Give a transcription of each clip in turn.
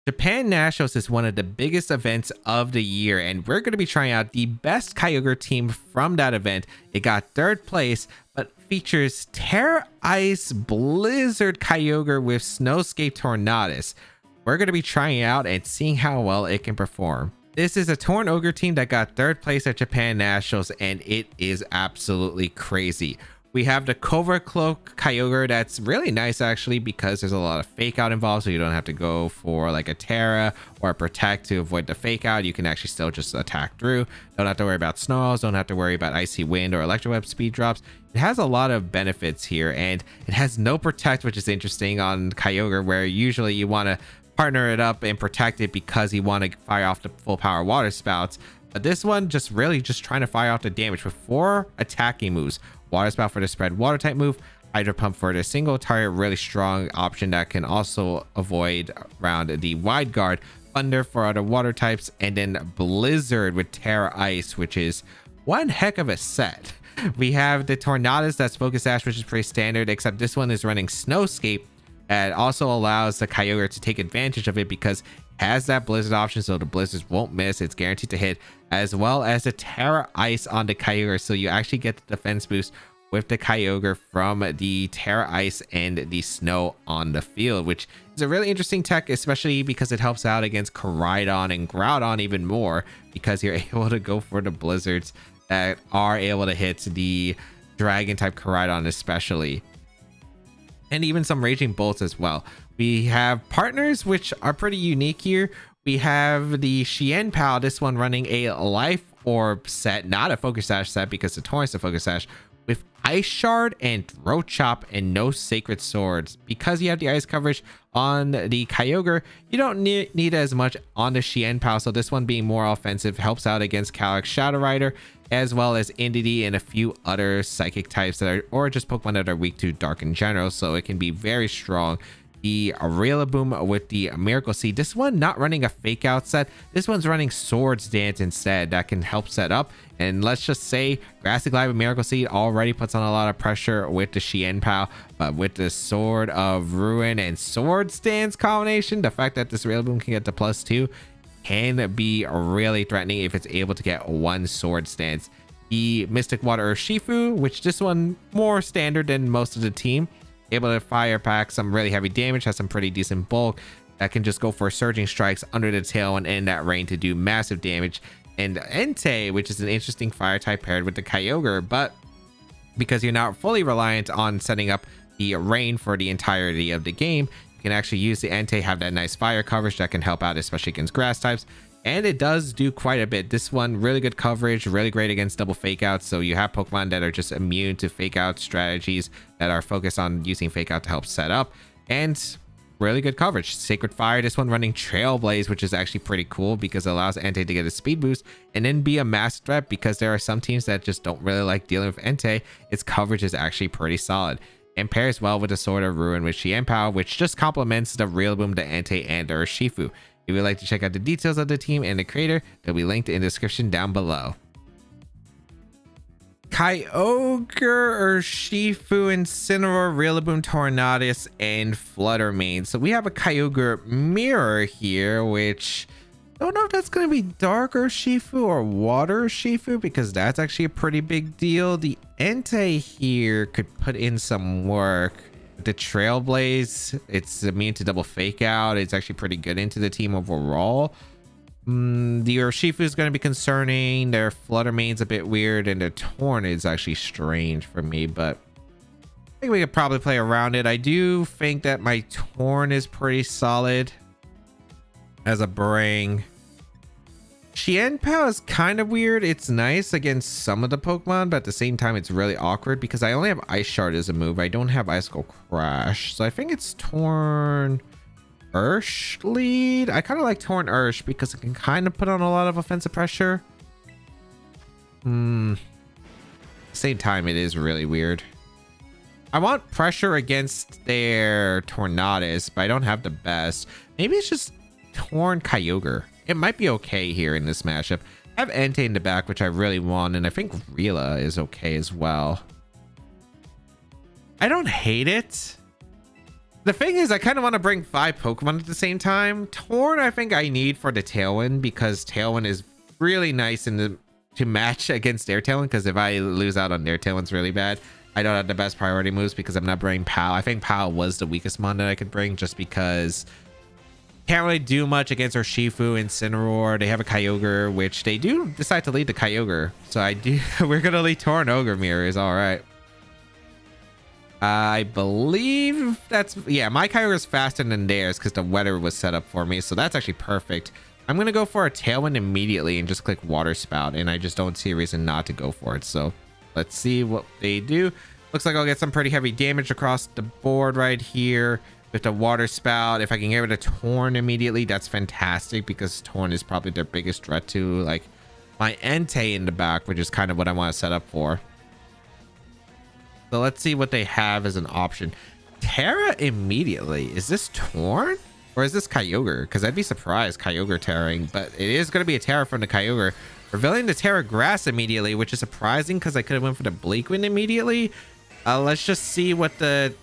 Japan Nationals is one of the biggest events of the year, and we're going to be trying out the best Kyogre team from that event. It got third place, but features Tera Ice Blizzard Kyogre with Snowscape Tornadus. We're going to be trying it out and seeing how well it can perform. This is a Tornogre team that got third place at Japan Nationals, and it is absolutely crazy. We have the Covert Cloak Kyogre that's really nice actually, because there's a lot of fake out involved, so you don't have to go for like a Terra or a Protect to avoid the fake out. You can actually still just attack through. Don't have to worry about snarls, don't have to worry about Icy Wind or Electro Web speed drops. It has a lot of benefits here, and it has no Protect, which is interesting on Kyogre, where usually you want to partner it up and protect it because you want to fire off the full power water spouts. But this one just really just trying to fire off the damage with 4 attacking moves. Water Spout for the spread water type move, Hydro Pump for the single target really strong option that can also avoid around the wide guard, Thunder for other water types, and then Blizzard with Tera Ice, which is one heck of a set. We have the Tornadus that's Focus Sash, which is pretty standard, except this one is running Snowscape. It also allows the Kyogre to take advantage of it because it has that Blizzard option, so the Blizzards won't miss. It's guaranteed to hit, as well as the Tera Ice on the Kyogre, so you actually get the defense boost with the Kyogre from the Tera Ice and the Snow on the field, which is a really interesting tech, especially because it helps out against Koraidon and Groudon even more, because you're able to go for the Blizzards that are able to hit the Dragon type Koraidon especially. And even some Raging Bolts as well. We have partners which are pretty unique here. We have the Xianpao, this one running a Life Orb set, not a Focus Sash set because the Torrent's a Focus Sash, with Ice Shard and Throat Chop and no Sacred Swords. Because you have the ice coverage on the Kyogre, you don't need as much on the Xianpao, so this one being more offensive helps out against Calyx Shadow Rider, as well as Entei and a few other psychic types that are, or just Pokemon that are weak to dark in general, so it can be very strong. The Rillaboom with the Miracle Seed, this one not running a fake out set, this one's running Swords Dance instead. That can help set up, and let's just say Grassy Glide with Miracle Seed already puts on a lot of pressure with the Xianpao, but with the Sword of Ruin and Swords Dance combination, the fact that this Rillaboom can get to +2 can be really threatening if it's able to get 1 sword stance. The Mystic Water Urshifu, which this one more standard than most of the team, able to fire back some really heavy damage, has some pretty decent bulk that can just go for surging strikes under the tail and in that rain to do massive damage. And Entei, which is an interesting fire type paired with the Kyogre, but because you're not fully reliant on setting up the rain for the entirety of the game, you can actually use the Entei, have that nice fire coverage that can help out, especially against grass types. And it does do quite a bit. This one, really good coverage, really great against double fake outs. So you have Pokemon that are just immune to fake out strategies that are focused on using fake out to help set up. And really good coverage. Sacred Fire, this one running Trailblaze, which is actually pretty cool because it allows Entei to get a speed boost and then be a mass threat, because there are some teams that just don't really like dealing with Entei. Its coverage is actually pretty solid. And pairs well with the Sword of Ruin with Xianpao, which just complements the Rillaboom, the Entei, and the Urshifu. If you'd like to check out the details of the team and the creator, they'll be linked in the description down below. Kyogre, Urshifu, Incineroar, Rillaboom, Tornadus, and Fluttermane. So we have a Kyogre mirror here, which I don't know if that's going to be Dark Urshifu or Water Urshifu, because that's actually a pretty big deal. The Entei here could put in some work. The Trailblaze, it's immune to double fake out. It's actually pretty good into the team overall. The Urshifu is going to be concerning. Their Fluttermane's a bit weird, and their Torn is actually strange for me, but I think we could probably play around it. I do think that my Torn is pretty solid as a bring. Xianpao is kind of weird. It's nice against some of the Pokemon, but at the same time it's really awkward because I only have Ice Shard as a move. I don't have Icicle Crash, so I think it's Torn Ursh lead. I kind of like Torn Ursh because it can kind of put on a lot of offensive pressure. Same time, it is really weird. I want pressure against their Tornadus, but I don't have the best. Maybe it's just Torn Kyogre. It might be okay here in this matchup. I have Entei in the back, which I really want, and I think Rila is okay as well. I don't hate it. The thing is, I kind of want to bring 5 Pokemon at the same time. Torn, I think I need for the Tailwind because Tailwind is really nice to match against their Tailwind, because if I lose out on their Tailwind's really bad. I don't have the best priority moves because I'm not bringing POW. I think POW was the weakest mon that I could bring just because can't really do much against Urshifu and Incineroar. They have a Kyogre, which they do decide to lead the Kyogre. So we're going to lead Tornogre mirrors. All right. I believe that's, yeah, my Kyogre is faster than theirs because the weather was set up for me. So that's actually perfect. I'm going to go for a Tailwind immediately and just click Water Spout. And I just don't see a reason not to go for it. So let's see what they do. Looks like I'll get some pretty heavy damage across the board right here with the Water Spout. If I can get rid of Torn immediately, that's fantastic because Torn is probably their biggest threat to like my Entei in the back, which is kind of what I want to set up for. So let's see what they have as an option. Tera immediately. Is this Torn or is this Kyogre? Because I'd be surprised Kyogre Terraing, but it is going to be a Tera from the Kyogre. Revealing the Tera Grass immediately, which is surprising because I could have went for the Bleakwind immediately. Let's just see what the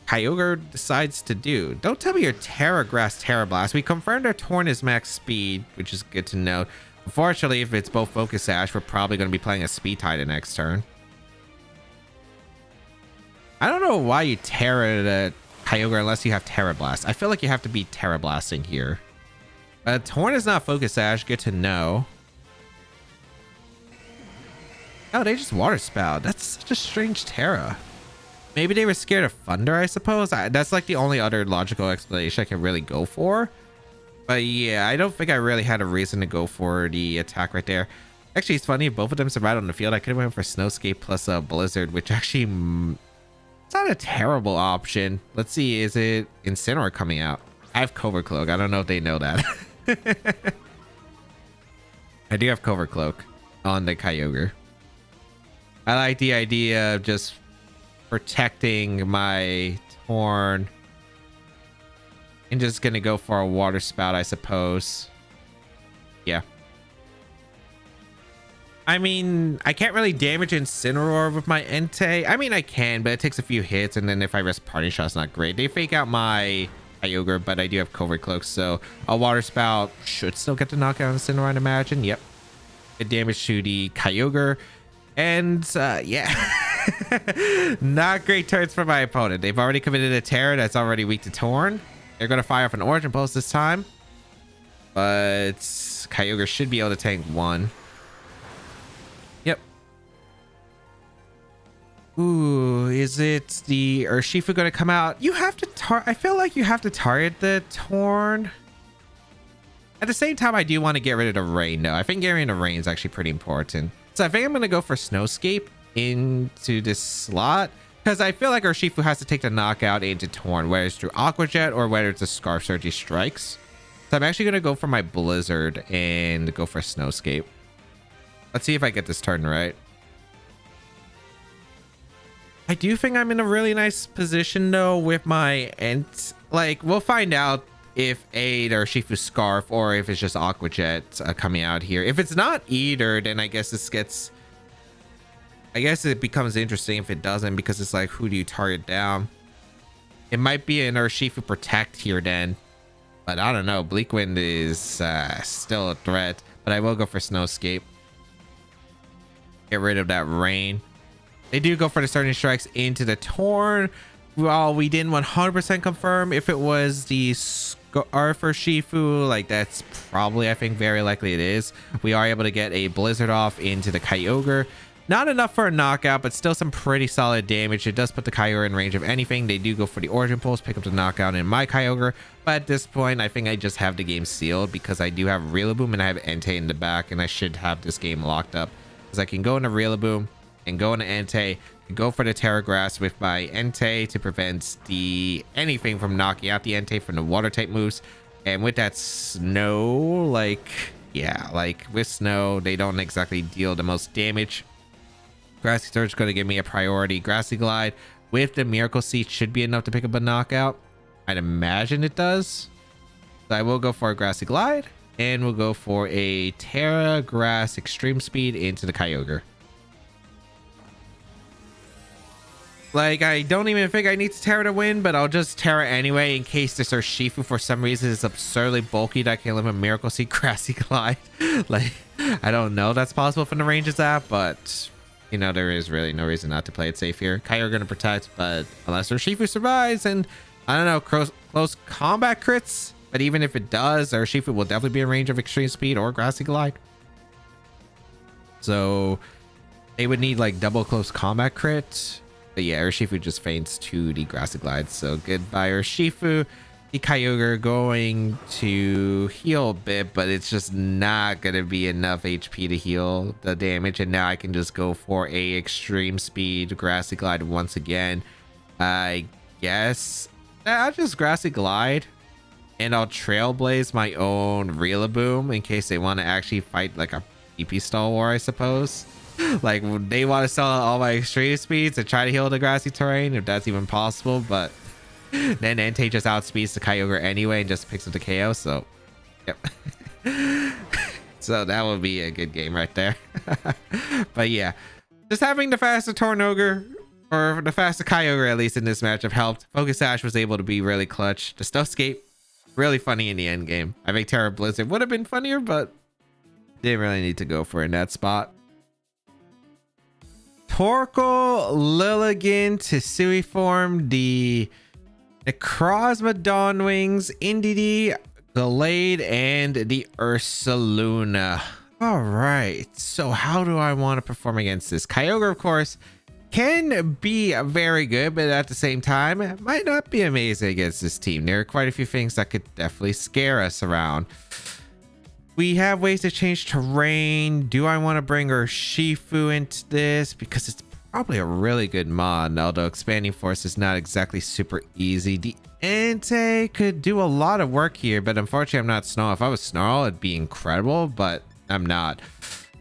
Kyogre decides to do. Don't tell me your Tera Grass Tera Blast. We confirmed our Torn is max speed, which is good to know. Unfortunately, if it's both Focus Sash, we're probably going to be playing a Speed Tie the next turn. I don't know why you Tera the Kyogre unless you have Tera Blast. I feel like you have to be Tera Blasting here. Torn is not Focus Sash. Good to know. Oh, they just Water Spout. That's such a strange Tera. Maybe they were scared of Thunder, I suppose. That's like the only other logical explanation I can really go for. But yeah, I don't think I really had a reason to go for the attack right there. Actually, it's funny. If both of them survived on the field, I could have went for Snowscape plus a Blizzard, which actually... it's not a terrible option. Let's see. Is it Incineroar coming out? I have Covert Cloak. I don't know if they know that. I do have Covert Cloak on the Kyogre. I like the idea of just protecting my Torn. And just gonna go for a Water Spout, I suppose. Yeah. I mean, I can't really damage Incineroar with my Entei. I mean, I can, but it takes a few hits. And then if I risk Party Shot's not great. They fake out my Kyogre, but I do have Covert Cloak. So a Water Spout should still get the knockout on Incineroar, I'd imagine. Yep. Good damage to the Kyogre. And yeah, not great turns for my opponent. They've already committed a Tera that's already weak to Torn. They're going to fire off an Origin Pulse this time. But Kyogre should be able to tank one. Yep. Ooh, is it the Urshifu going to come out? You have to I feel like you have to target the Torn. At the same time, I do want to get rid of the Rain, though. I think getting rid of Rain is actually pretty important. So I think I'm going to go for Snowscape into this slot because I feel like Urshifu has to take the knockout into Torn, whether it's through Aqua Jet or whether it's a Scarf Surge he strikes. So I'm actually going to go for my Blizzard and go for Snowscape. Let's see if I get this turn right. I do think I'm in a really nice position, though, with my Ent. Like, we'll find out if a Urshifu Scarf or if it's just Aqua Jet coming out here. If it's not either, then I guess this gets... I guess it becomes interesting if it doesn't, because it's like, who do you target down? It might be an Urshifu Protect here then. But I don't know. Bleakwind is still a threat. But I will go for Snowscape. Get rid of that Rain. They do go for the Surging Strikes into the Torn. Well, we didn't 100% confirm if it was the Scarf Urshifu. Like, that's probably, I think, very likely it is. We are able to get a Blizzard off into the Kyogre. Not enough for a knockout, but still some pretty solid damage. It does put the Kyogre in range of anything. They do go for the Origin Pulse, pick up the knockout in my Kyogre. But at this point, I think I just have the game sealed because I do have Rillaboom and I have Entei in the back, and I should have this game locked up. Because I can go into Rillaboom and go into Entei, go for the Tera Grass with my Entei to prevent anything from knocking out the Entei from the water type moves. And with that Snow, like, yeah, like with Snow, they don't exactly deal the most damage. Grassy Surge is going to give me a priority. Grassy Glide with the Miracle Seed should be enough to pick up a knockout. I'd imagine it does. So I will go for a Grassy Glide, and we'll go for a Tera Grass Extreme Speed into the Kyogre. Like, I don't even think I need to Tera to win, but I'll just Tera anyway in case this Urshifu for some reason is absurdly bulky that can live a Miracle Seed Grassy Glide. Like, I don't know that's possible from the ranges app, but you know, there is really no reason not to play it safe here. Kyogre gonna protect, but unless Urshifu survives and I don't know, close combat crits, but even if it does, Urshifu will definitely be in range of Extreme Speed or Grassy Glide. So they would need like double close combat crit. But yeah, Urshifu just faints to the Grassy Glide. So goodbye, Urshifu. The Kyogre going to heal a bit, but it's just not going to be enough HP to heal the damage. And now I can just go for a Extreme Speed Grassy Glide once again. I guess I'll just Grassy Glide. And I'll Trailblaze my own Rillaboom in case they want to actually fight like a PP stall war, I suppose. Like, they want to sell all my extreme speeds and try to heal the grassy terrain if that's even possible, but then Entei just outspeeds the Kyogre anyway and just picks up the KO. So yep. So that would be a good game right there. But yeah, just having the faster Tornogre, or the faster Kyogre at least in this matchup, helped. Focus Sash was able to be really clutch. The Snowscape, really funny in the end game. I think Tera Blizzard would have been funnier, but didn't really need to go for it in that spot. Torkoal, Lilligant, Hisui form, the Necrozma Dawnwings, Indeedee, Gallade, and the Ursaluna. All right, so how do I want to perform against this? Kyogre, of course, can be very good, but at the same time, it might not be amazing against this team. There are quite a few things that could definitely scare us around. We have ways to change terrain. Do I want to bring Urshifu into this? Because it's probably a really good mod, although Expanding Force is not exactly super easy. The Entei could do a lot of work here, but unfortunately I'm not Snarl. If I was Snarl, it'd be incredible, but I'm not.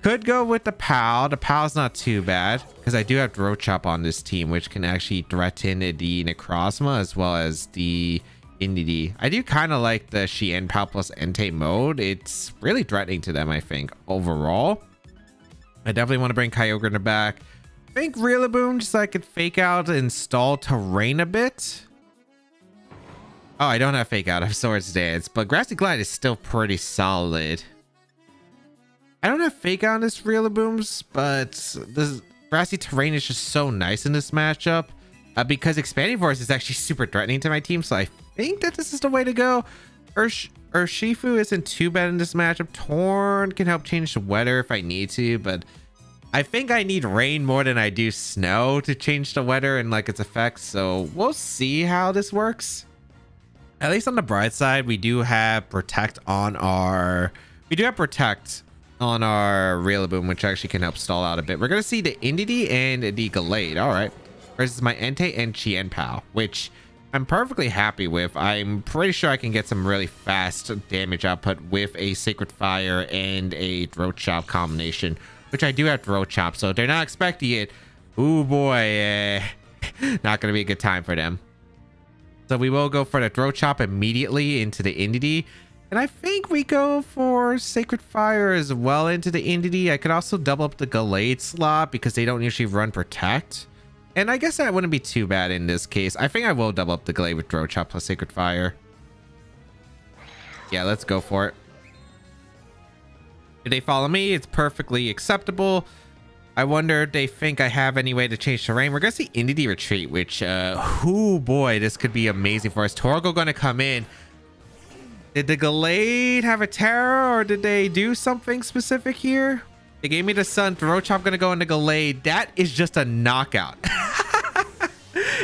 Could go with the Pal. The Pal's not too bad, because I do have Drochop on this team, which can actually threaten the Necrozma as well as the Indeedee. I do kind of like the Shien Pal plus Entei mode. It's really threatening to them, I think, overall. I definitely want to bring Kyogre in the back. I think Rillaboom, just so I could fake out and stall terrain a bit. Oh, I don't have fake out. I have Swords Dance, but Grassy Glide is still pretty solid. I don't have fake out on this Rillaboom's, but the grassy terrain is just so nice in this matchup. Because Expanding Force is actually super threatening to my team, so I think that this is the way to go. Urshifu isn't too bad in this matchup. Torn can help change the weather if I need to, but I think I need rain more than I do snow to change the weather and like its effects, so we'll see how this works. At least on the bright side, we do have Protect on our Rillaboom, which actually can help stall out a bit. We're gonna see the Indeedee and the Gallade. All right. Versus my Entei and Chien Pal, which I'm perfectly happy with. I'm pretty sure I can get some really fast damage output with a Sacred Fire and a Throat Chop combination, which I do have Throat Chop, so if they're not expecting it, ooh boy, not gonna be a good time for them. So we will go for the Throat Chop immediately into the Indeedee, and I think we go for Sacred Fire as well into the Indeedee. I could also double up the Gallade slot because they don't usually run Protect. And I guess that wouldn't be too bad in this case. I think I will double up the Gallade with Throat Chop plus Sacred Fire. Yeah, let's go for it. If they follow me, it's perfectly acceptable. I wonder if they think I have any way to change terrain. We're going to see Indeedee retreat, which, oh boy, this could be amazing for us. Torgo going to come in. Did the Gallade have a Tera, or did they do something specific here? They gave me the Sun. Throat Chop going to go into Gallade. That is just a knockout.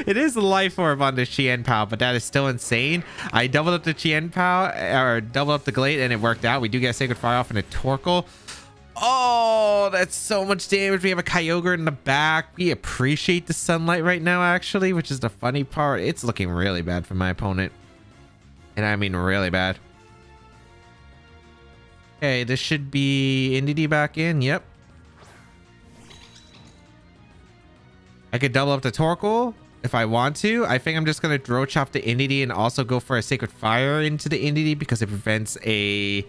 It is a Life Orb on the Chien Pal, but that is still insane. I doubled up the Chien Pal, or doubled up the Gallade, and it worked out. We do get a Sacred Fire off and a Torkoal. Oh, that's so much damage. We have a Kyogre in the back. We appreciate the sunlight right now, actually, which is the funny part. It's looking really bad for my opponent. And I mean really bad. Okay, this should be Indeedee back in. Yep. I could double up the Torkoal if I want to. I think I'm just going to Throat Chop the Indeedee and also go for a Sacred Fire into the Indeedee because it prevents a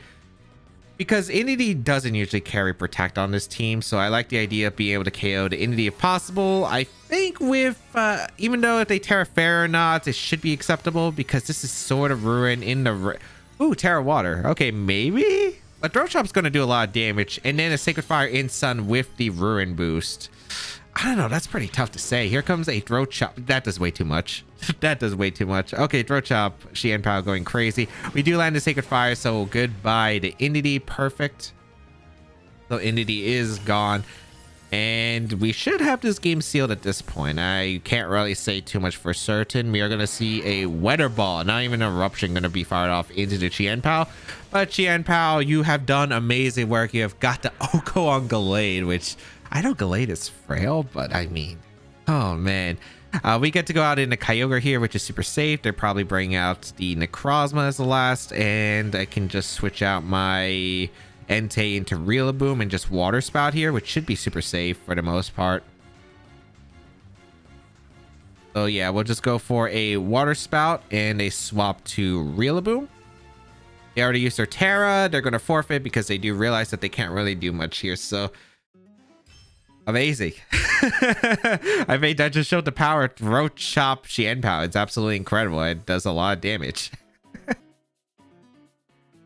because Entity doesn't usually carry Protect on this team, so I like the idea of being able to KO the Entity if possible. I think with, even though if they Terra Fairy or not, it should be acceptable because this is sort of Ruin in the... Ooh, Terra Water. Okay, maybe? But Throat Chop's going to do a lot of damage, and then a Sacred Fire in Sun with the Ruin boost. I don't know, that's pretty tough to say. Here comes a Throat Chop. That does way too much. That does way too much. Okay, Throat Chop, Xianpao going crazy. We do land the Sacred Fire, so goodbye to Entity. Perfect. So Entity is gone. And we should have this game sealed at this point. I can't really say too much for certain. We are going to see a Weather Ball, not even an Eruption, going to be fired off into the Xianpao. But Xianpao, you have done amazing work. You have got the Oko on Gallade, which... I know Gallade is frail, but I mean, oh man. We get to go out into Kyogre here, which is super safe. They're probably bringing out the Necrozma as the last, and I can just switch out my Entei into Rillaboom and just Water Spout here, which should be super safe for the most part. So yeah, we'll just go for a Water Spout and a swap to Rillaboom. They already used their Tera. They're going to forfeit because they do realize that they can't really do much here, so... Amazing. I mean, that just showed the power of Throat Chop Xianpao. It's absolutely incredible. It does a lot of damage.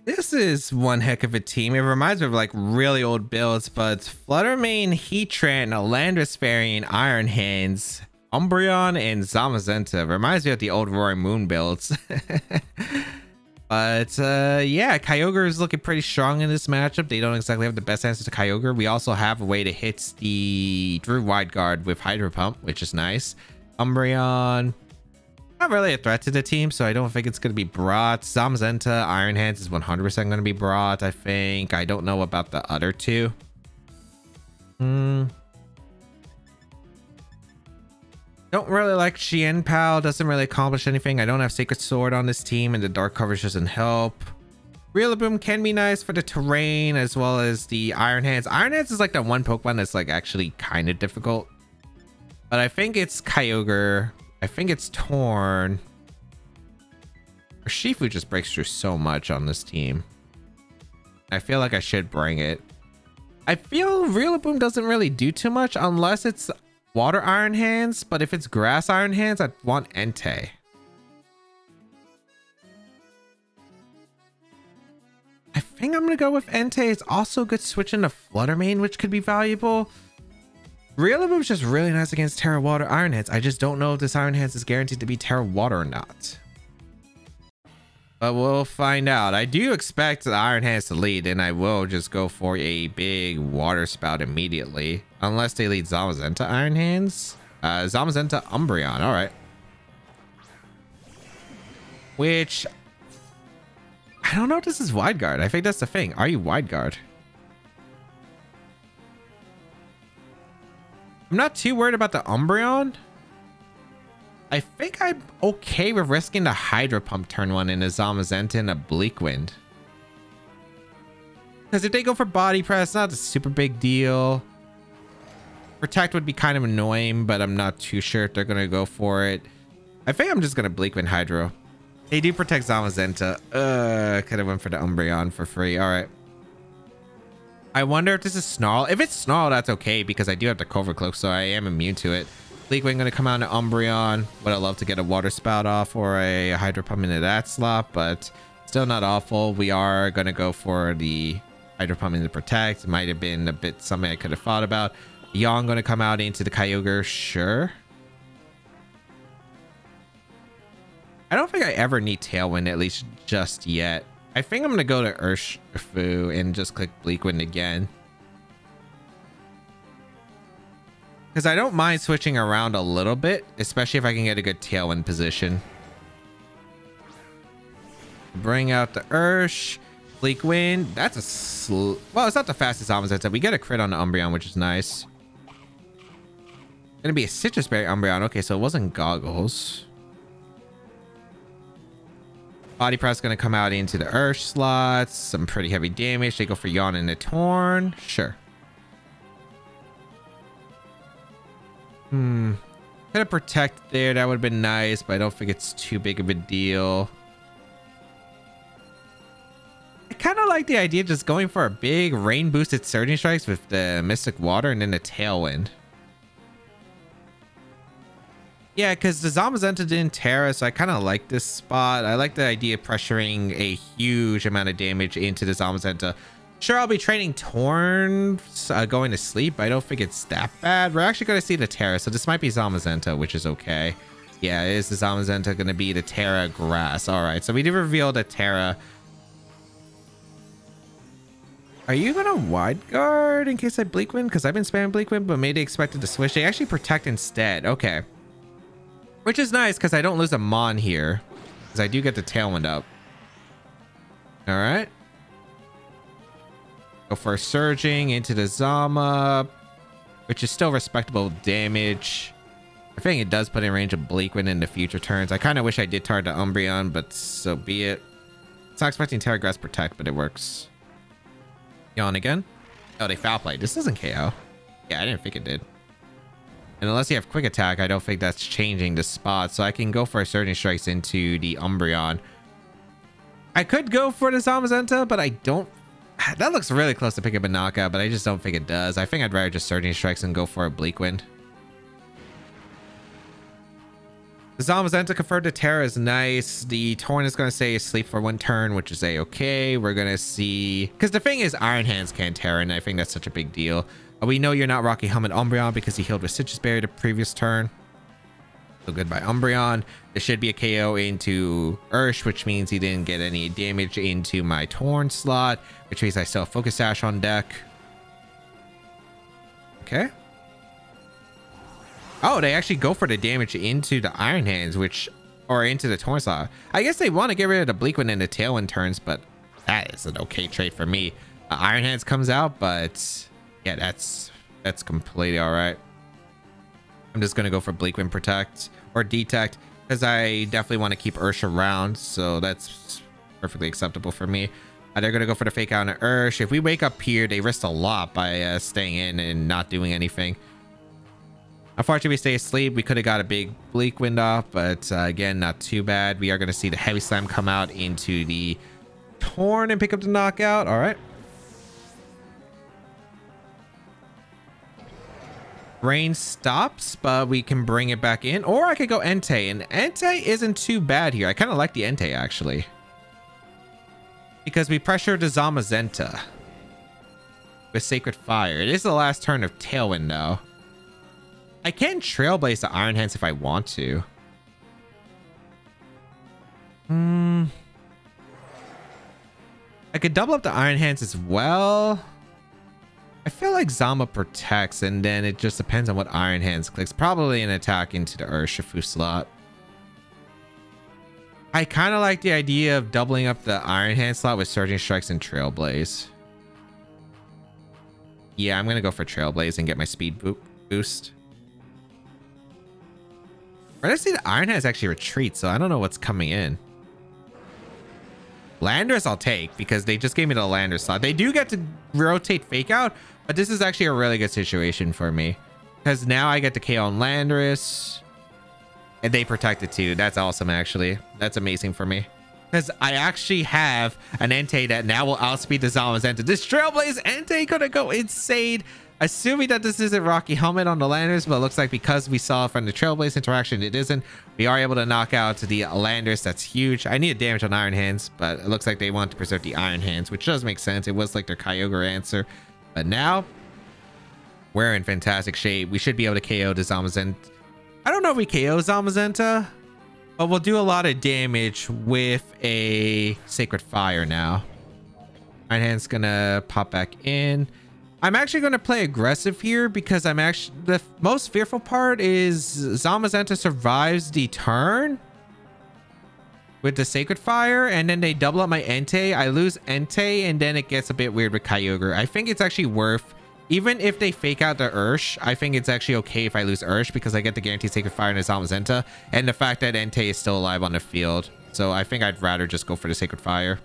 This is one heck of a team. It reminds me of like really old builds, but Fluttermane, Heatran, Landorus Fairy, Iron Hands, Umbreon, and Zamazenta. Reminds me of the old Roaring Moon builds. But yeah, Kyogre is looking pretty strong in this matchup. They don't exactly have the best answer to Kyogre. We also have a way to hit the Drew Wide Guard with Hydro Pump, which is nice. Umbreon, not really a threat to the team, so I don't think it's going to be brought. Zamazenta, Iron Hands is 100% going to be brought, I think. I don't know about the other two. Don't really like Xianpao. Doesn't really accomplish anything. I don't have Sacred Sword on this team, and the dark coverage doesn't help. Rillaboom can be nice for the terrain as well as the Iron Hands. Iron Hands is like that one Pokemon that's like actually kind of difficult. But I think it's Kyogre. I think it's Torn. Or Shifu just breaks through so much on this team. I feel like I should bring it. I feel Rillaboom doesn't really do too much unless it's Water Iron Hands, but if it's Grass Iron Hands, I'd want Entei. I think I'm gonna go with Entei. It's also good switching to Fluttermane, which could be valuable. Rillaboom's just really nice against Terra Water Iron Hands. I just don't know if this Iron Hands is guaranteed to be Terra Water or not. But we'll find out. I do expect the Iron Hands to lead, and I will just go for a big Water Spout immediately. Unless they lead Zamazenta Iron Hands. Zamazenta Umbreon. All right. Which... I don't know if this is Wide Guard. I think that's the thing. Are you Wide Guard? I'm not too worried about the Umbreon. I think I'm okay with risking the Hydro Pump turn one in a Zamazenta and a Bleak Wind. Because if they go for Body Press, not a super big deal. Protect would be kind of annoying, but I'm not too sure if they're going to go for it. I think I'm just going to Bleak Wind Hydro. They do protect Zamazenta. Could have went for the Umbreon for free. All right. I wonder if this is Snarl. If it's Snarl, that's okay because I do have the Covert Cloak, so I am immune to it. Bleak Wind going to come out into Umbreon. Would I love to get a Water Spout off or a Hydro Pump into that slot, but still not awful. We are going to go for the Hydro Pump into Protect. It might have been a bit something I could have thought about. Yawn going to come out into the Kyogre. Sure. I don't think I ever need Tailwind, at least just yet. I think I'm going to go to Urshifu and just click Bleak Wind again. Because I don't mind switching around a little bit, especially if I can get a good Tailwind position. Bring out the Ursh. Bleak Wind. That's a well, it's not the fastest Zamazenta. We get a crit on the Umbreon, which is nice. Gonna be a Citrus Berry Umbreon. Okay, so it wasn't Goggles. Body Press gonna come out into the Ursh slots. Some pretty heavy damage. They go for Yawn and a Torn. Sure. Could have Protect there. That would have been nice, but I don't think it's too big of a deal. I kind of like the idea of just going for a big rain boosted Surging Strikes with the Mystic Water and then the Tailwind. Yeah, because the Zamazenta didn't Tera, so I kind of like this spot. I like the idea of pressuring a huge amount of damage into the Zamazenta. Sure, I'll be training Torn going to sleep. I don't think it's that bad. We're actually going to see the Tera, so this might be Zamazenta, which is okay. Yeah, is the Zamazenta going to be the Tera Grass? All right, so we did reveal the Tera. Are you going to Wide Guard in case I Bleak Wind? Because I've been spamming Bleak Wind, but maybe expected to switch. They actually protect instead. Okay. Which is nice because I don't lose a Mon here. Because I do get the Tailwind up. All right. Go for a Surging into the Zama, which is still respectable damage. I think it does put in range of Bleak Wind in the future turns. I kind of wish I did target the Umbreon, but so be it. It's not expecting Tera Grass Protect, but it works. Yawn again. Oh, they Foul Play. This doesn't KO. Yeah, I didn't think it did. And unless you have Quick Attack, I don't think that's changing the spot. So I can go for a Surging Strikes into the Umbreon. I could go for the Zamazenta, but I don't. That looks really close to pick up a knockout, but I just don't think it does. I think I'd rather just Surging Strikes and go for a Bleak Wind. The Zamazenta conferred to Tera is nice. The Torn is going to say sleep for 1 turn, which is a-okay. We're going to see... Because the thing is, Iron Hands can Tera, and I think that's such a big deal. We know you're not Rocky Helmet Umbreon because he healed with Citrus Berry the previous turn. So goodbye Umbreon. There should be a KO into Ursh, which means he didn't get any damage into my Torn slot, which means I still have Focus Sash on deck. Okay. Oh, they actually go for the damage into the Iron Hands, or into the Torn slot. I guess they want to get rid of the Bleak Wind and the Tailwind turns, but that is an okay trade for me. Iron Hands comes out, but yeah, that's completely all right. I'm just going to go for Bleak Wind Protect or Detect because I definitely want to keep Ursh around. So that's perfectly acceptable for me. They're going to go for the Fake Out on Ursh. If we wake up here, they risk a lot by staying in and not doing anything. Unfortunately, we stay asleep. We could have got a big Bleak Wind off, but again, not too bad. We are going to see the Heavy Slam come out into the Torn and pick up the knockout. All right. Rain stops, but we can bring it back in. Or I could go Entei, and Entei isn't too bad here. I kind of like the Entei, actually. Because we pressure the Zamazenta with Sacred Fire. It is the last turn of Tailwind, though. I can Trailblaze the Iron Hands if I want to. I could double up the Iron Hands as well. I feel like Zama protects, and then it just depends on what Iron Hands clicks. Probably an attack into the Urshifu slot. I kind of like the idea of doubling up the Iron Hand slot with Surging Strikes and Trailblaze. Yeah, I'm going to go for Trailblaze and get my speed boost. Or let's see, the Iron Hands actually retreat, so I don't know what's coming in. Landorus I'll take because they just gave me the Landorus slot. They do get to rotate Fake Out, but this is actually a really good situation for me because now I get to KO on Landorus and they protect it too. That's awesome, actually. That's amazing for me because I actually have an Entei that now will outspeed the Zamazenta. This Trailblaze Entei gonna go insane. Assuming that this isn't Rocky Helmet on the Landorus, but it looks like because we saw from the Trailblaze interaction, it isn't. We are able to knock out the Landorus. That's huge. I need damage on Iron Hands, but it looks like they want to preserve the Iron Hands, which does make sense. It was like their Kyogre answer. But now, we're in fantastic shape. We should be able to KO the Zamazenta. I don't know if we KO Zamazenta, but we'll do a lot of damage with a Sacred Fire now. Iron Hand's gonna pop back in. I'm actually going to play aggressive here because I'm actually... The most fearful part is Zamazenta survives the turn with the Sacred Fire, and then they double up my Entei. I lose Entei, and then it gets a bit weird with Kyogre. I think it's actually worth... Even if they Fake Out the Ursh, I think it's actually okay if I lose Ursh because I get the guaranteed Sacred Fire in the Zamazenta, and the fact that Entei is still alive on the field. So I think I'd rather just go for the Sacred Fire.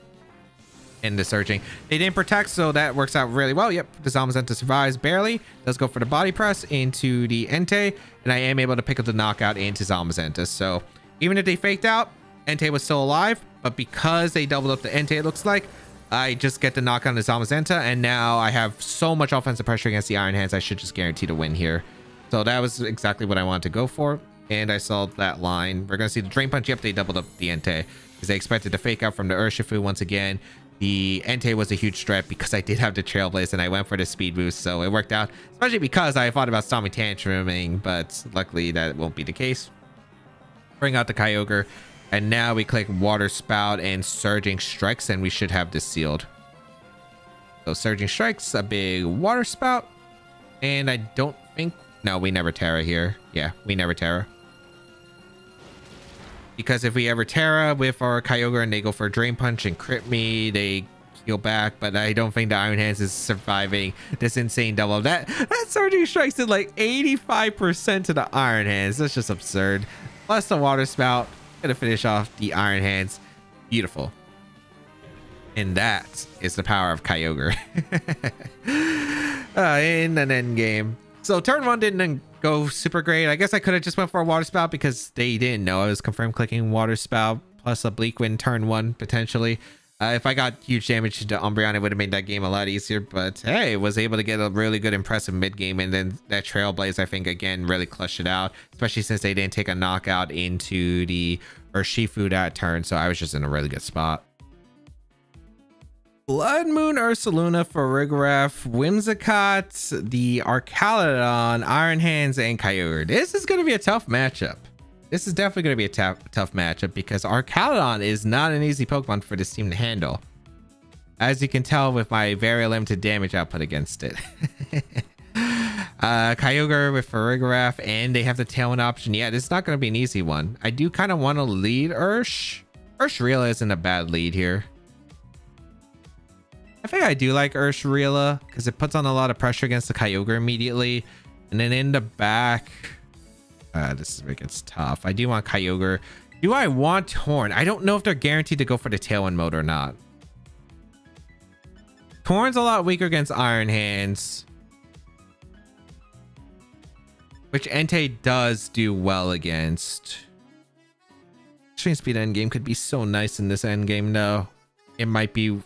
In the Surging. They didn't protect, so that works out really well. Yep, the Zamazenta survives barely. Does go for the Body Press into the Entei, and I am able to pick up the knockout into Zamazenta. So even if they faked out, Entei was still alive, but because they doubled up the Entei, it looks like I just get the knock on the Zamazenta, and now I have so much offensive pressure against the Iron Hands. I should just guarantee to win here. So that was exactly what I wanted to go for. And I saw that line. We're going to see the Drain Punch. Yep, they doubled up the Entei because they expected to fake out from the Urshifu once again. The Entei was a huge threat because I did have the Trailblaze and I went for the speed boost. So it worked out, especially because I thought about Stormy Tantruming, but luckily that won't be the case. Bring out the Kyogre. And now we click Water Spout and Surging Strikes, and we should have this sealed. So Surging Strikes, a big Water Spout. And I don't think... No, we never Tera here. Yeah, we never Tera. Because if we ever Tera with our Kyogre and they go for a Drain Punch and crit me, they heal back. But I don't think the Iron Hands is surviving this insane double. That Surging Strikes did like 85% to the Iron Hands. That's just absurd. Plus the Water Spout. Gonna finish off the Iron Hands. Beautiful. And that is the power of Kyogre. In an end game. So turn 1 didn't go super great. I guess I could have just went for a Water Spout because they didn't know I was confirmed clicking Water Spout plus a Bleak Wind turn 1 potentially. If I got huge damage to Umbreon, it would have made that game a lot easier. But hey, was able to get a really good impressive mid game, and then that Trailblaze I think again really clutched it out, especially since they didn't take a knockout into the Urshifu that turn. So I was just in a really good spot. Blood Moon, Ursaluna, Farigiraf, Whimsicott, the Archaludon, Iron Hands, and Kyogre. This is going to be a tough matchup. This is definitely going to be a tough matchup because Archaludon is not an easy Pokemon for this team to handle. As you can tell with my very limited damage output against it. Kyogre with Farigiraf, and they have the Tailwind option. Yeah, this is not going to be an easy one. I do kind of want to lead Ursh. Urshifu isn't a bad lead here. I think I do like Urshifu because it puts on a lot of pressure against the Kyogre immediately. And then in the back... this is where it gets tough. I do want Kyogre. Do I want Torn? I don't know if they're guaranteed to go for the Tailwind mode or not. Torn's a lot weaker against Iron Hands, which Entei does do well against. Extreme Speed endgame could be so nice in this endgame though. It might be...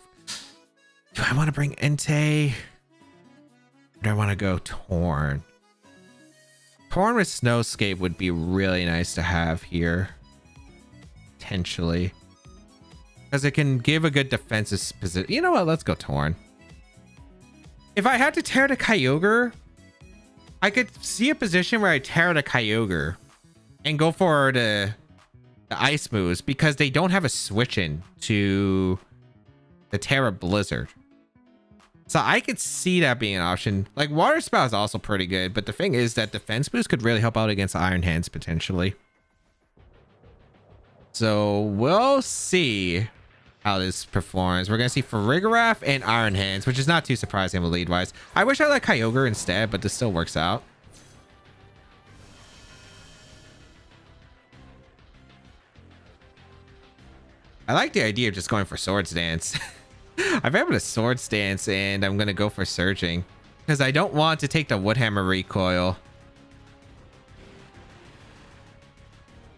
Do I want to bring Entei? Or do I want to go Torn? Torn with Snowscape would be really nice to have here. Potentially. Because it can give a good defensive position. You know what? Let's go Torn. If I had to Tera the Kyogre, I could see a position where I Tera the Kyogre and go for the Ice moves because they don't have a switch in to the Tera Blizzard. So I could see that being an option. Like Water Spout is also pretty good, but the thing is that defense boost could really help out against Iron Hands potentially. So we'll see how this performs. We're gonna see Farigiraf and Iron Hands, which is not too surprising with lead wise. I wish I liked Kyogre instead, but this still works out. I like the idea of just going for Swords Dance. I've able to Swords Dance and I'm gonna go for Surging because I don't want to take the Woodhammer recoil.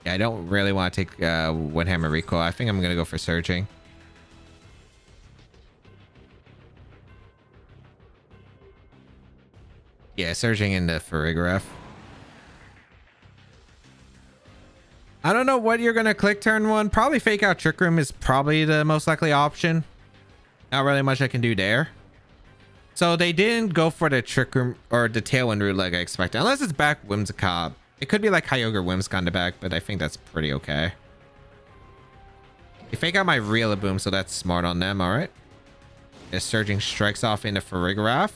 Yeah, I don't really want to take Woodhammer recoil. I think I'm gonna go for Surging. Yeah, Surging into Farigiraf. I don't know what you're gonna click turn 1. Probably Fake Out Trick Room is probably the most likely option. Not really much I can do there. So they didn't go for the Trick Room or the Tailwind route like I expected. Unless it's back Whimsicott. It could be like Kyogre Whimsicott in the back, but I think that's pretty okay. They fake out my Rillaboom, so that's smart on them. Alright. Surging Strikes off into Farigiraf.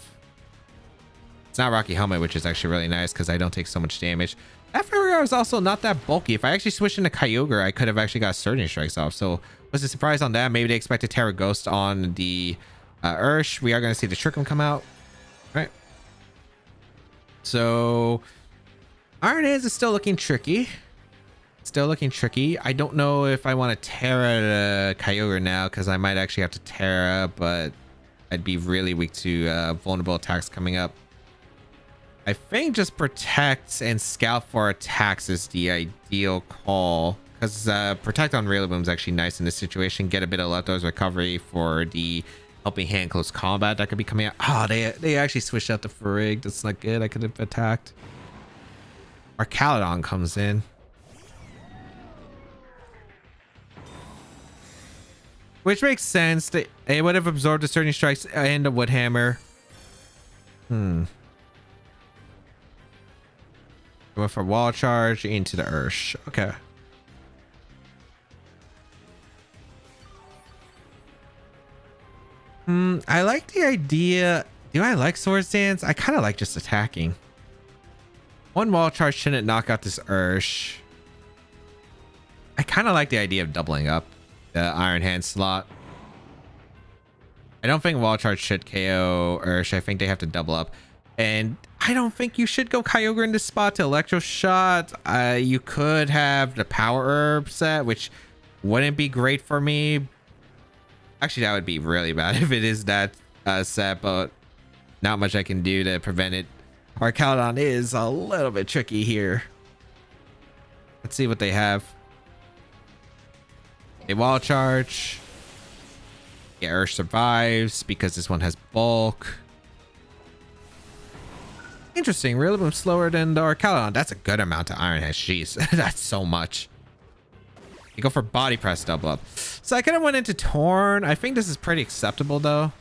It's not Rocky Helmet, which is actually really nice because I don't take so much damage. That Farigiraf is also not that bulky. If I actually switched into Kyogre, I could have actually got Surging Strikes off. So was a surprise on that. Maybe they expected Tera Ghost on the Ursh. We are going to see the Trick Room come out. All right. So Iron Hands is still looking tricky. Still looking tricky. I don't know if I want to Tera the Kyogre now because I might actually have to Tera, but I'd be really weak to vulnerable attacks coming up. I think just Protect and Scout for attacks is the ideal call Because Protect on Rillaboom is actually nice in this situation. Get a bit of leftovers recovery for the helping hand close combat that could be coming out. Oh, they actually switched out the Farig. That's not good. I could have attacked. Our Caledon comes in. Which makes sense. They would have absorbed the Surging Strikes and the Wood Hammer. Went for Wall Charge into the Ursh. Okay. I like the idea. Do I like Swords Dance? I kind of like just attacking. One Wall Charge shouldn't knock out this Ursh. I kind of like the idea of doubling up the Iron Hand slot. I don't think Wall Charge should KO Ursh. I think they have to double up. And I don't think you should go Kyogre in this spot to Electro Shot. You could have the Power Herb set, which wouldn't be great for me. Actually, that would be really bad if it is that set, but not much I can do to prevent it. Our Caledon is a little bit tricky here. Let's see what they have. A Wall Charge. Yeah, Ursh survives because this one has bulk. Interesting. Rillaboom slower than our Caledon. That's a good amount of Iron Head. Jeez, that's so much. You go for Body Press double up. So I could have went into Torn. I think this is pretty acceptable though.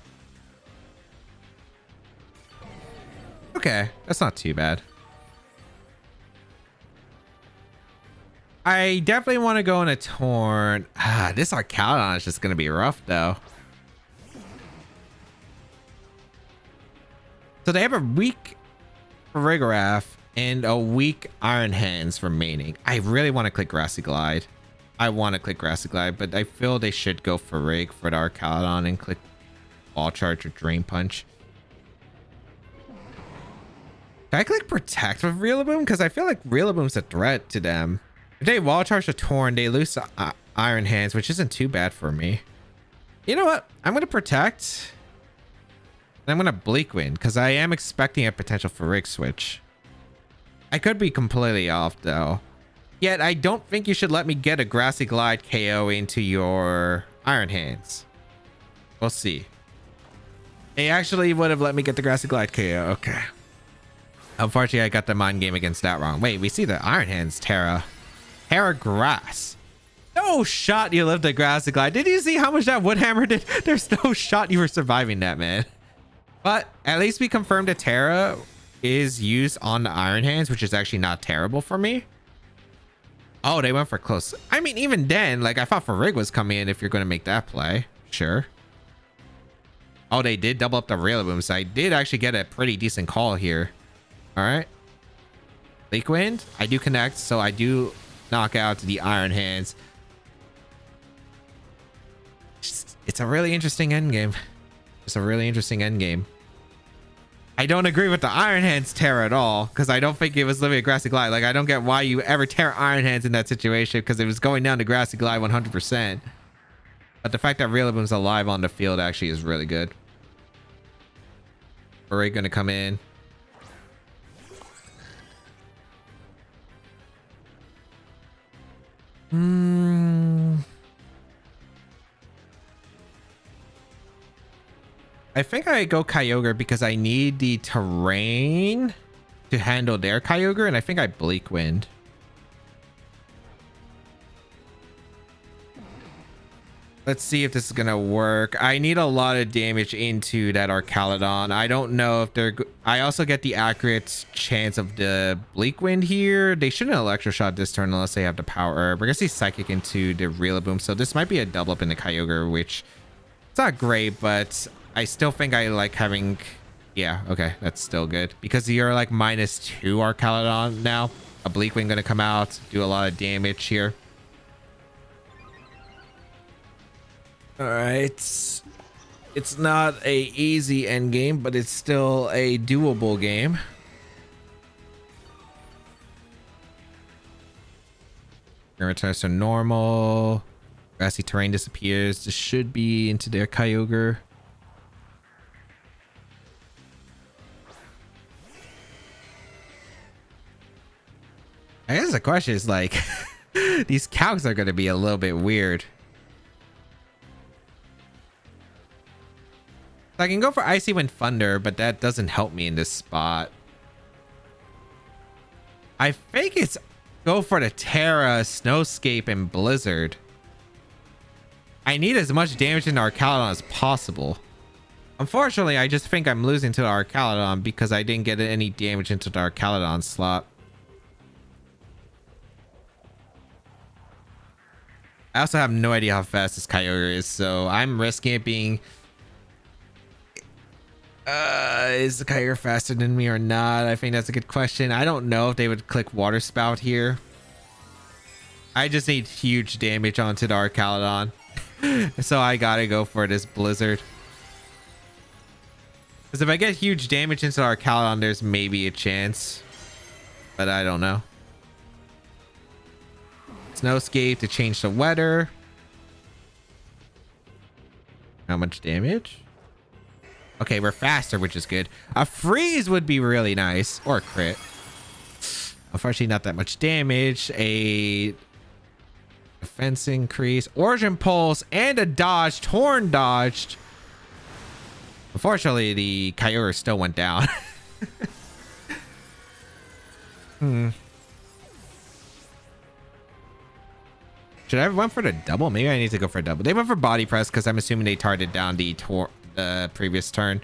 Okay, that's not too bad. I definitely want to go in a Torn. This Arcalon is just going to be rough though. So they have a weak Farigiraf and a weak Iron Hands remaining. I really want to click Grassy Glide. I want to click Grassy Glide, but I feel they should go Farig for the Arcalon and click Ball Charge or Drain Punch. Can I click Protect with Rillaboom? Because I feel like Rillaboom's a threat to them. If they Wall Charge the Torn, they lose the Iron Hands, which isn't too bad for me. You know what? I'm going to Protect. And I'm going to Bleak Wind because I am expecting a potential Farig switch. I could be completely off though. Yet I don't think you should let me get a Grassy Glide KO into your Iron Hands. We'll see. They actually would have let me get the Grassy Glide KO. Okay. Unfortunately, I got the mind game against that wrong. Wait, we see the Iron Hands, Tera. Tera Grass. No shot you lived the Grassy Glide. Did you see how much that Wood Hammer did? There's no shot you were surviving that, man. But at least we confirmed that Tera is used on the Iron Hands, which is actually not terrible for me. Oh, they went for close. I mean, even then, like, I thought Farig was coming in if you're going to make that play. Sure. Oh, they did double up the Rillaboom, so I did actually get a pretty decent call here. All right. Bleak Wind. I do connect, so I do knock out the Iron Hands. It's a really interesting endgame. It's a really interesting endgame. I don't agree with the Iron Hands Tera at all, because I don't think it was living a Grassy Glide. Like, I don't get why you ever tear Iron Hands in that situation, because it was going down to Grassy Glide 100%. But the fact that Rillaboom's alive on the field actually is really good. Farig gonna come in. I think I go Kyogre because I need the terrain to handle their Kyogre, and I think I Bleak Wind. Let's see if this is gonna work. I need a lot of damage into that Arcalon. I don't know if they're... I also get the accurate chance of the Bleak Wind here. They shouldn't Electro Shot this turn unless they have the Power Herb. We're gonna see Psychic into the Rillaboom, so this might be a double up in the Kyogre, which it's not great, but I still think I like having... Yeah, okay, that's still good. Because you're like -2 Arcalon now. A Bleak Wind gonna come out, do a lot of damage here. All right, it's not a easy end game, but it's still a doable game. Return to normal. Grassy terrain disappears. This should be into their Kyogre. I guess the question is like, These calcs are going to be a little bit weird. I can go for Icy Wind Thunder, but that doesn't help me in this spot. I think it's go for the Tera, Snowscape, and Blizzard. I need as much damage in the Arcalodon as possible. Unfortunately, I just think I'm losing to the Arcalodon because I didn't get any damage into the Arcalodon slot. I also have no idea how fast this Kyogre is, so I'm risking it being... is the Kyogre faster than me or not? I think that's a good question. I don't know if they would click Water Spout here. I just need huge damage onto the Arcalodon. So I gotta go for this Blizzard. Because if I get huge damage into the Arcalodon, there's maybe a chance. But I don't know. Snowscape to change the weather. How much damage? Okay, we're faster, which is good. A freeze would be really nice. Or a crit. Unfortunately, not that much damage. A defense increase. Origin Pulse and a dodge. Torn dodged. Unfortunately, the Kyogre still went down. Should I have went for the double? Maybe I need to go for a double. They went for Body Press because I'm assuming they targeted down the previous turn.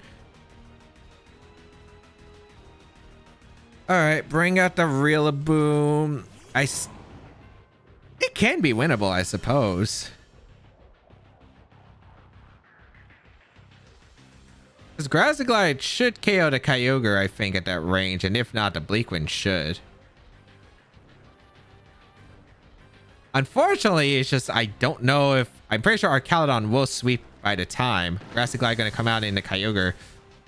All right, bring out the Rillaboom. It can be winnable, I suppose. Because Grassy Glide should KO the Kyogre, I think, at that range, and if not, the Bleakwind should. Unfortunately, it's just I don't know if... I'm pretty sure Arcalodon will sweep by the time. Grassy Glide going to come out in the Kyogre.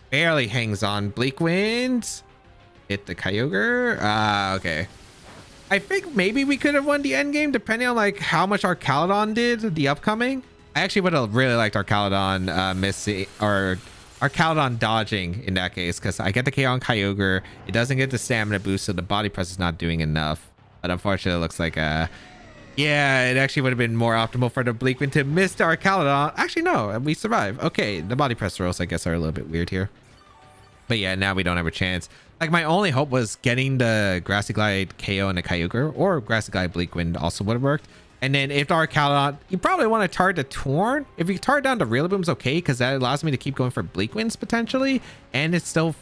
Barely hangs on. Bleakwind. Hit the Kyogre. Okay. I think maybe we could have won the end game depending on like how much Arcalodon did the upcoming. I actually would have really liked Arcalodon missing or Arcalodon dodging in that case because I get the KO on Kyogre. It doesn't get the stamina boost, so the body press is not doing enough. But unfortunately, it looks like yeah, it actually would have been more optimal for the Bleakwind to miss the Arcalodon. Actually, no, we survive. Okay, the body press rolls, I guess, are a little bit weird here. But yeah, now we don't have a chance. Like, my only hope was getting the Grassy Glide KO and the Kyogre, or Grassy Glide Bleakwind also would have worked. And then if the Arcalodon, you probably want to target the Torn. If you target down the Rillaboom's okay, because that allows me to keep going for Bleakwinds potentially, and it still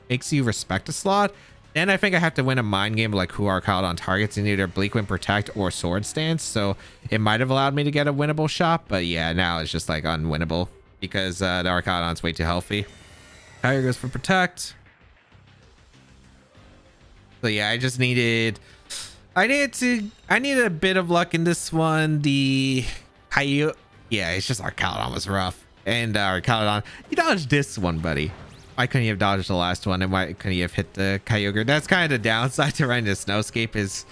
makes you respect a slot. Then I think I have to win a mind game of like who Arcalodon targets in either Bleakwind Protect or Sword Stance. So it might have allowed me to get a winnable shot, but yeah, now it's just like unwinnable because the Arcalodon's way too healthy. Kyogre goes for Protect. So yeah, I just needed... I needed a bit of luck in this one. The Kyogre... Yeah, it's just Arcalodon was rough. And Arcalodon, you dodged this one, buddy. Why couldn't you have dodged the last one? And why couldn't you have hit the Kyogre? That's kind of the downside to running the Snowscape is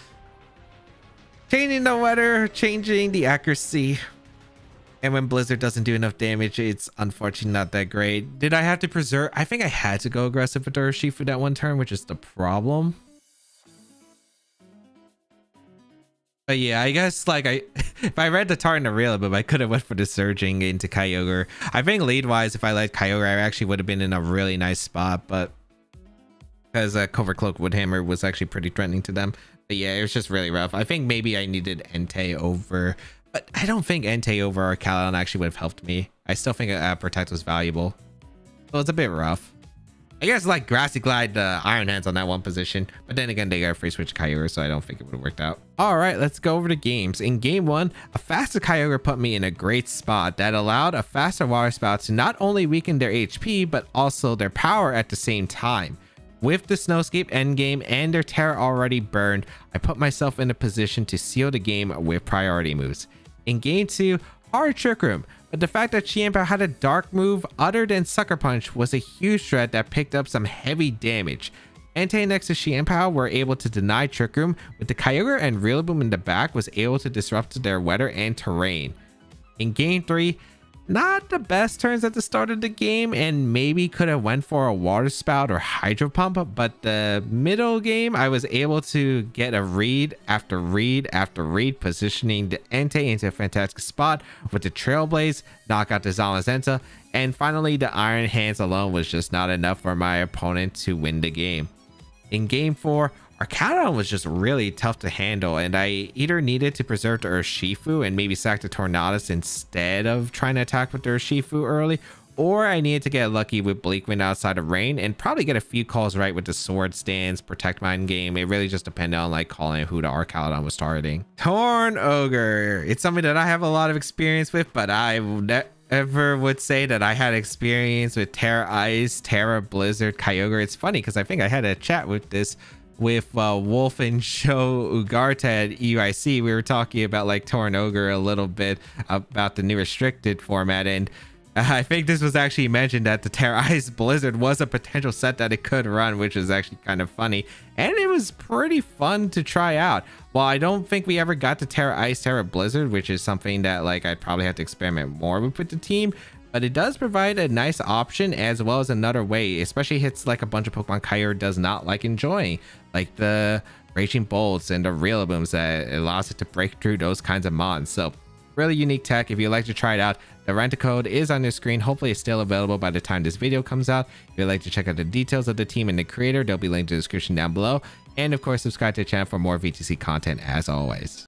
changing the weather, changing the accuracy. And when Blizzard doesn't do enough damage, it's unfortunately not that great. Did I have to preserve? I think I had to go aggressive with Urshifu that one turn, which is the problem. But yeah, I guess like if I read the Tar and the Rillaboom, I could have went for the Surging into Kyogre. I think lead wise, if I let Kyogre, I actually would have been in a really nice spot, but because Covert Cloak Woodhammer was actually pretty threatening to them. But yeah, it was just really rough. I think maybe I needed Entei over, but I don't think Entei over Arcalodon actually would have helped me. I still think Protect was valuable. So it's a bit rough. I guess like Grassy Glide Iron Hands on that one position, but then again they got a free switch Kyogre, so I don't think it would have worked out. All right, let's go over the games. In game one, a faster Kyogre put me in a great spot that allowed a faster Water Spout to not only weaken their HP but also their power at the same time. With the Snowscape endgame and their Tera already burned, I put myself in a position to seal the game with priority moves. In game two, hard Trick Room. But the fact that Chiempo had a dark move other than Sucker Punch was a huge threat that picked up some heavy damage. Entei next to Chiempo were able to deny Trick Room, with the Kyogre and Rillaboom in the back was able to disrupt their weather and terrain. In game 3, not the best turns at the start of the game, and maybe could have went for a water spout or hydro pump, but the middle game I was able to get a read after read after read, positioning the Entei into a fantastic spot with the Trailblaze, knock out the Zamazenta, and finally the Iron Hands alone was just not enough for my opponent to win the game. In game 4, Arcadon was just really tough to handle, and I either needed to preserve the Urshifu and maybe sack the Tornadus instead of trying to attack with the Urshifu early, or I needed to get lucky with Bleak Wind outside of rain and probably get a few calls right with the Sword Stance, Protect Mine game. It really just depended on like calling who the Arcadon was targeting. Tornogre. It's something that I have a lot of experience with, but I never would say that I had experience with Tera Ice, Tera Blizzard Kyogre. It's funny because I think I had a chat with Wolf and Show Ugarte at UIC. We were talking about like Tornogre a little bit about the new restricted format, and I think this was actually mentioned that the Tera Ice Blizzard was a potential set that it could run, which is actually kind of funny, and it was pretty fun to try out. While I don't think we ever got to Tera Ice, Tera Blizzard, which is something that like I'd probably have to experiment more with the team, but it does provide a nice option as well as another way, especially hits like a bunch of Pokemon Kyogre does not like enjoying, like the Raging Bolts and the Realbooms that allows it to break through those kinds of mons. So really unique tech. If you'd like to try it out, the rent code is on your screen. Hopefully it's still available by the time this video comes out. If you'd like to check out the details of the team and the creator, they'll be linked in the description down below. And of course, subscribe to the channel for more VGC content as always.